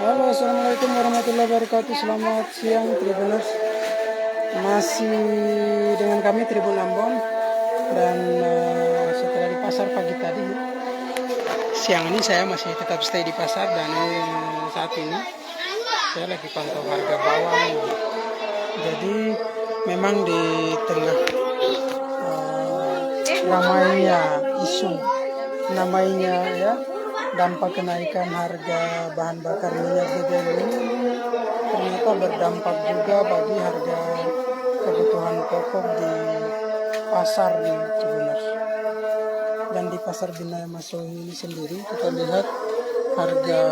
Halo, assalamualaikum warahmatullahi wabarakatuh. Selamat siang Tribuners. Masih dengan kami Tribun Ambon. Dan setelah di pasar pagi tadi, siang ini saya masih tetap stay di pasar. Dan saat ini saya lagi pantau harga bawang. Jadi memang di tengah ramainya isu namanya ya dampak kenaikan harga bahan bakar minyak BBM ini ternyata berdampak juga bagi harga kebutuhan pokok di pasar di Tribuners. Dan di pasar Binaya Masohi ini sendiri kita lihat harga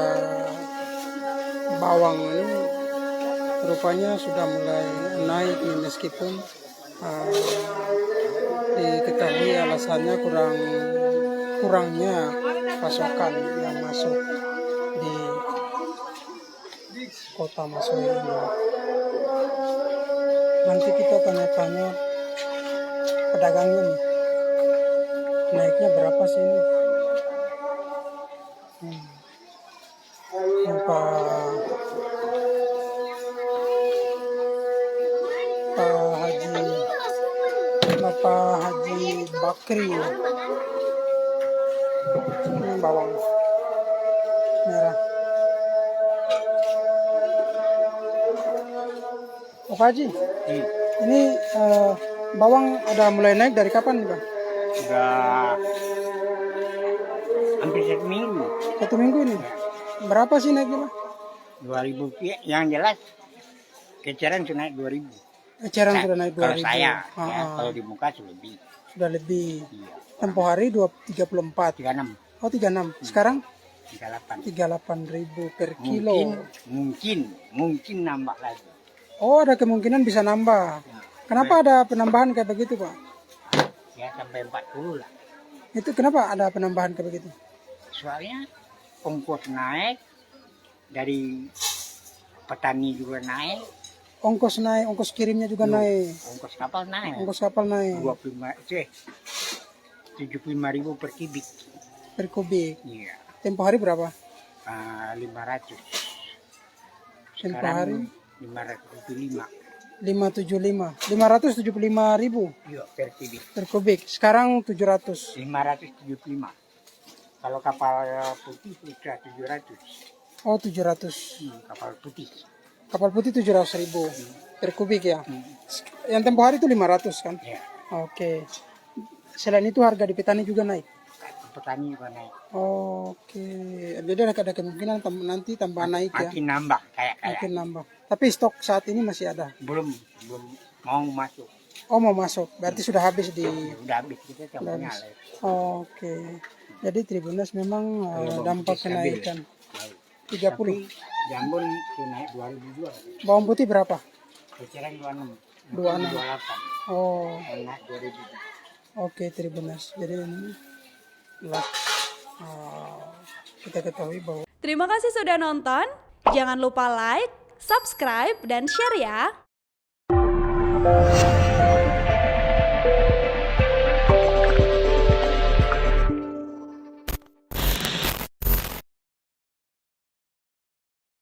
bawang ini rupanya sudah mulai naik nih, meskipun diketahui alasannya kurangnya pasokan yang masuk di kota Masohi ini. Nanti kita tanya-tanya pedagangnya nih, naiknya berapa sih ini? Bapak Haji Bakri, ini bawang merah. Pak Haji, ini bawang ada mulai naik dari kapan nih Bang? Sudah hampir 1 minggu. 1 minggu ini. Berapa sih naiknya Bang? 2.000 yang jelas keceran sudah naik 2.000. Eceran sudah naik 2.000. Kalau saya, ya, kalau di muka sudah lebih. Iya. Tempo hari 34. 36. Oh 36. Sekarang 38. 38.000 per kilo. Mungkin nambah lagi. Oh, ada kemungkinan bisa nambah. Ya. Kenapa ada penambahan kayak begitu, Pak? Ya sampai 40 lah. Itu kenapa ada penambahan kayak begitu? Soalnya ongkos naik, dari petani juga naik. Ongkos naik, ongkos kirimnya juga naik. Ongkos kapal naik. Ongkos kapal naik. 75.000 per kubik. Per kubik. Iya. Tempo hari berapa? 500. Tempo hari 575. 575.000 Iya, per kubik. per kubik. Sekarang 700. 575. Kalau kapal putih sudah 700. Oh, 700. Kapal putih. Kapal putih 700.000 per kubik ya. Yang tempo hari itu 500 kan? Ya. Oke. Selain itu harga di petani juga naik. Petani juga naik. Oke. Jadi ada kemungkinan nanti tambah naik ya. Makin nambah kayak. Makin nambah. Tapi stok saat ini masih ada. Belum mau masuk. Oh, mau masuk. Berarti sudah habis di. Udah habis kita campurnya. Oke. Jadi Tribuners memang dampak kenaikan 30. Jambon itu naik 2.000 juga. Bawang putih berapa? Keceran 26. 26. 28. Oh. Naik 2.000. Oke Tribuners. Jadi ini lah kita ketahui bahwa. Terima kasih sudah nonton. Jangan lupa like, subscribe, dan share ya.